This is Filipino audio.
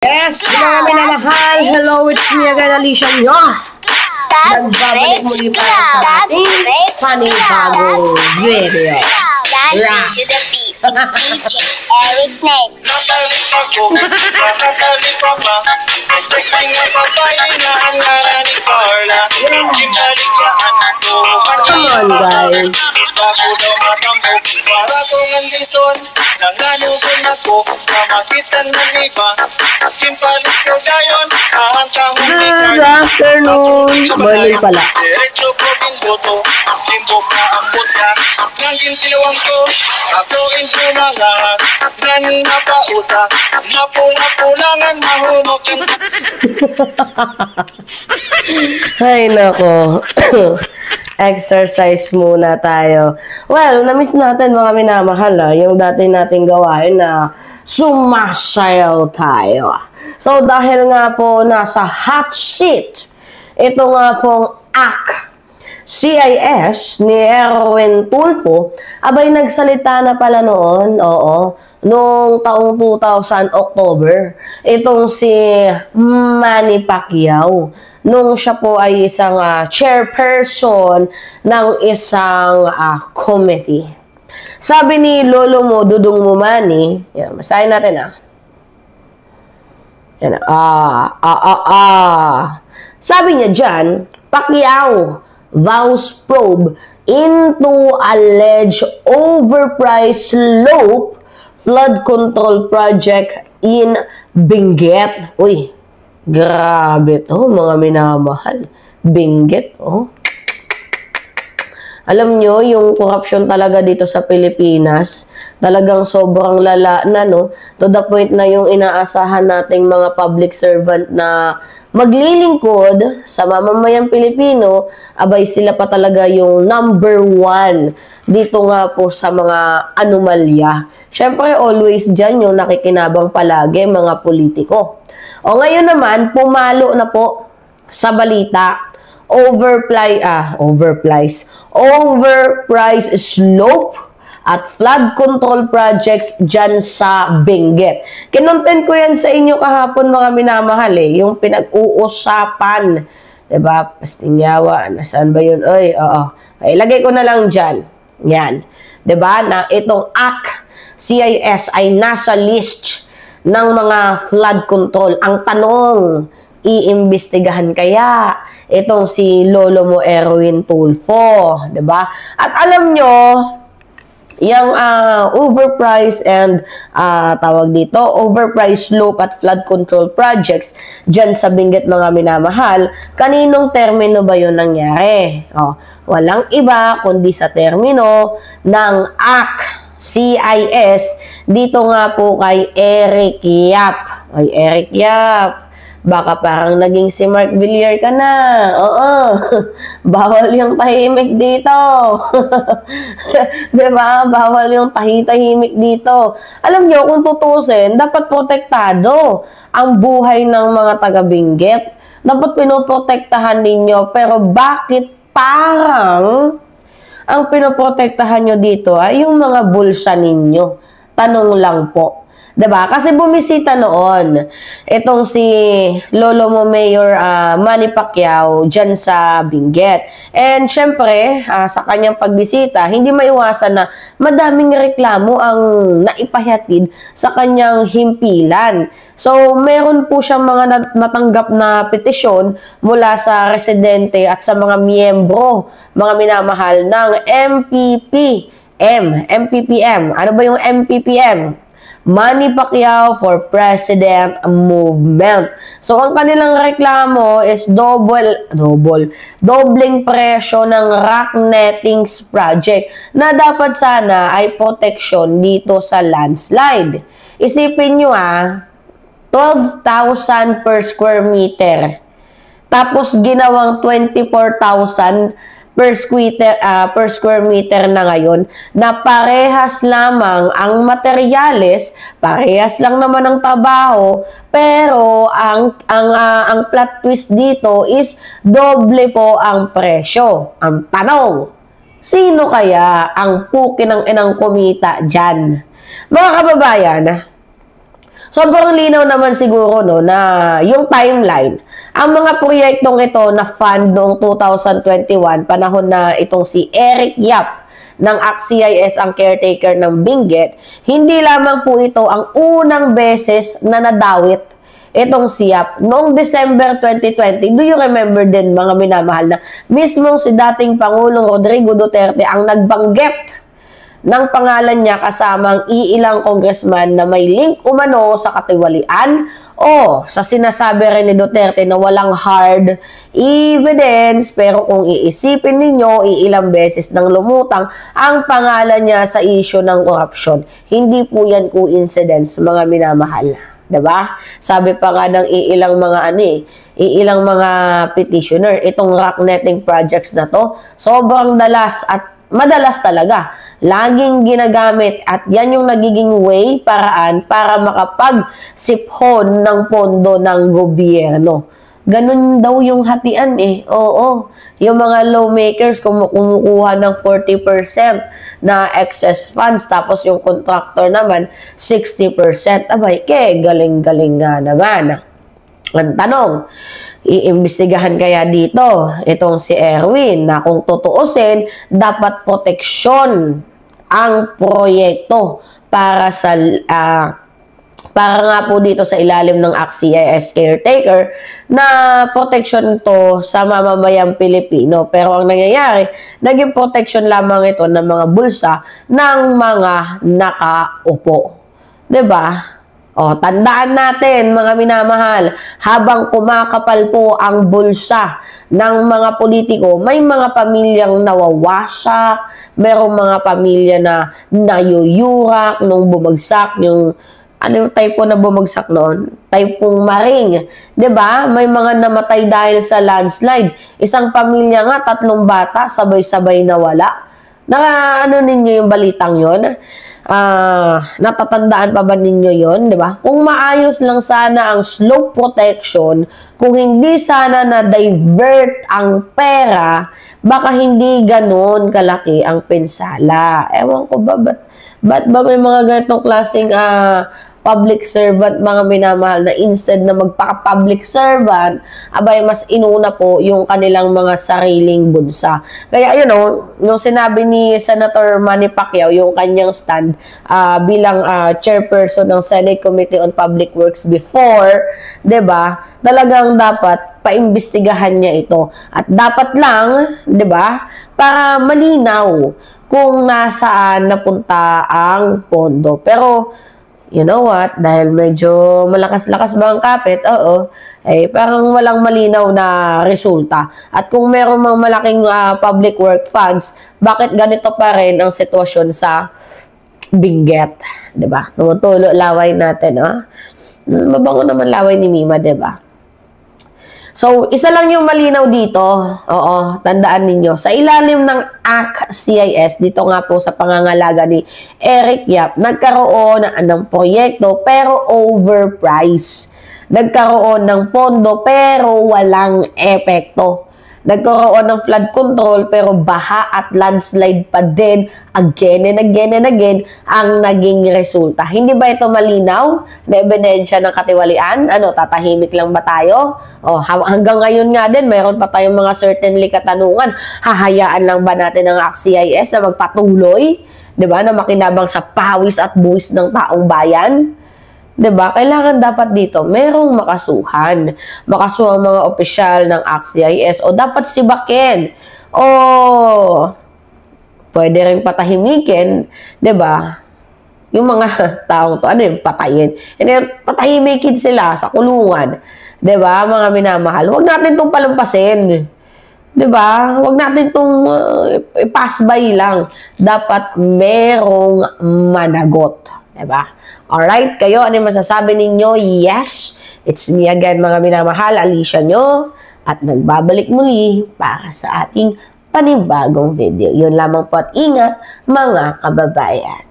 Yes, mga minamahal. Hello, it's me again, Alicia nyo. Nagbabalik muli para sa ating panibagong video. Dancing to the beat. DJ Eric Nate. Come on, guys. Good afternoon. Morning pala. Ay, nako. Exercise muna tayo. Well, na-miss natin mga minamahal yung dati nating gawain na sumasayaw tayo. So, dahil nga po nasa hot seat, ito nga pong CIS ni Erwin Tulfo, abay nagsalita na pala noon, noong taong 2000 October, itong si Manny Pacquiao, nung siya po ay isang chairperson ng isang committee. Sabi ni Lolo mo, Dudong mo Manny, yan, basahin natin yan, sabi niya dyan, Pacquiao vows probe into alleged overpriced slope flood control project in Benguet. Uy, grabe to mga minamahal. Benguet, Alam nyo, yung corruption talaga dito sa Pilipinas, talagang sobrang lala na, no? To the point na yung inaasahan nating mga public servant na maglilingkod sa mamamayang Pilipino, abay sila pa talaga yung number one dito nga po sa mga anomalya. Syempre, always dyan yung nakikinabang palagi mga politiko. O ngayon naman, pumalo na po sa balita, overpriced slope at flood control projects dyan sa Benguet. Kinontent ko yan sa inyo kahapon mga minamahal yung pinag-uusapan. Diba? Pastingyawa. Nasaan ba yun? Ay, ilagay ko na lang dyan. Yan. Diba? Na itong CIS ay nasa list ng mga flood control. Ang tanong, iimbestigahan kaya itong si Lolo mo Erwin Tulfo, 'di ba? At alam nyo, yung overpriced and overpriced slope at flood control projects dyan sa Benguet mga minamahal, kaninong termino ba yun nangyari? Walang iba kundi sa termino ng CIS dito nga po kay Eric Yap. Ay, Eric Yap, baka parang naging si Mark Villar ka na. Bawal yung tahimik dito. Diba? Bawal yung tahimik dito. Alam nyo, kung tutusin, dapat protektado ang buhay ng mga taga-Benguet. Dapat pinoprotektahan ninyo. Pero bakit parang ang pinoprotektahan nyo dito ay yung mga bulsa ninyo? Tanong lang po. Diba? Kasi bumisita noon itong si Lolo mo Mayor Manny Pacquiao dyan sa Benguet. And syempre, sa kanyang pagbisita, hindi maiwasan na madaming reklamo ang naipahatid sa kanyang himpilan. So, meron po siyang mga natanggap na petisyon mula sa residente at sa mga miyembro, mga minamahal ng MPPM. Ano ba yung MPPM? Manny Pacquiao for President Movement. So, ang kanilang reklamo is dobleng presyo ng rock nettings project na dapat sana ay protection dito sa landslide. Isipin nyo 12,000 per square meter. Tapos, ginawang 24,000 per square meter na ngayon, na parehas lamang ang materyales, parehas lang naman ang trabaho, pero ang plot twist dito is doble po ang presyo. Ang tanong, sino kaya ang puki ng inang kumita dyan? Mga kababayan, sobrang linaw naman siguro no, na yung timeline. Ang mga proyektong ito na fund noong 2021, panahon na itong si Eric Yap ng ACT-CIS ang caretaker ng Benguet, hindi lamang po ito ang unang beses na nadawit itong si Yap. Noong December 2020, do you remember din mga minamahal na mismong si dating Pangulong Rodrigo Duterte ang nagbanggit ng pangalan niya kasama ang iilang congressman na may link umano sa katiwalian o sa sinasabi rin ni Duterte na walang hard evidence, pero kung iisipin ninyo, iilang beses nang lumutang ang pangalan niya sa issue ng korupsyon. Hindi po yan coincidence, mga minamahal. Diba? Sabi pa nga ng iilang mga iilang mga petitioner, itong rock netting projects na to, sobrang dalas at madalas talaga. Laging ginagamit at yan yung nagiging way, paraan para makapag-siphon ng pondo ng gobyerno. Ganun daw yung hatian Oo. Yung mga lawmakers kumukuha ng 40% na excess funds, tapos yung contractor naman 60%. Abay, galing-galing nga naman. Ang tanong, iimbestigahan kaya dito itong si Erwin na kung tutuusin, dapat proteksyon ang proyekto para sa para nga po dito sa ilalim ng ACT-CIS caretaker na protection to sa mamamayang Pilipino. Pero ang nangyayari, naging protection lamang ito ng mga bulsa ng mga nakaupo. 'Di ba? O, tandaan natin mga minamahal, habang kumakapal po ang bulsa ng mga politiko, may mga pamilyang nawawasak, merong mga pamilya na nayuyurak nung bumagsak yung ano yung typo na bumagsak noon? Typong Maring. 'Di ba? May mga namatay dahil sa landslide. Isang pamilya nga, 3 bata, sabay-sabay nawala. Ano ninyo yung balitang 'yon? Natatandaan pa ba ninyo yon, di ba? Kung maayos lang sana ang slope protection, kung hindi sana na-divert ang pera, baka hindi ganon kalaki ang pinsala. Ewan ko ba, ba't ba may mga ganitong klaseng public servant, mga minamahal, na instead na magpaka-public servant, abay mas inuna po yung kanilang mga sariling bunsa. Kaya yun nung sinabi ni Senator Manny Pacquiao yung kanyang stand bilang chairperson ng Senate Committee on Public Works before, 'di ba? Talagang dapat paimbestigahan niya ito. At dapat lang, 'di ba, para malinaw kung nasaan napunta ang pondo. Pero you know what? Dahil medyo malakas-lakas ba ang kapit? Parang walang malinaw na resulta. At kung meron mga malaking public work funds, bakit ganito pa rin ang sitwasyon sa Benguet? Diba? Tumutulo laway natin, Mabango naman laway ni Mima, diba? So, isa lang yung malinaw dito. Tandaan ninyo. Sa ilalim ng ACT-CIS, dito nga po sa pangangalaga ni Eric Yap, nagkaroon ng proyekto pero overpriced. Nagkaroon ng pondo pero walang epekto. Nagkaroon ng flood control pero baha at landslide pa din again and again ang naging resulta. Hindi ba ito malinaw na ebidensya ng katiwalian? Tatahimik lang ba tayo? Hanggang ngayon nga din, meron pa tayong mga certainly katanungan. Hahayaan lang ba natin ang ACT-CIS na magpatuloy? Diba? Na makinabang sa pawis at buwis ng taong bayan? 'Di ba? Kailangan dapat dito merong makasuhan. Makasuhan mga opisyal ng ACT-CIS o dapat sibakin. Pwede ring patahimikin, 'di ba? Yung mga taong to, patayin. Patahimikin sila sa kulungan. 'Di ba? Mga minamahal. Huwag natin tong palampasin. 'Di ba? Huwag natin tong i-pass by lang. Dapat merong managot. 'Di ba? Alright, kayo, ano yung masasabi ninyo? Yes, it's me again, mga minamahal, Alicia nyo, at nagbabalik muli para sa ating panibagong video. Yun lamang po at ingat, mga kababayan.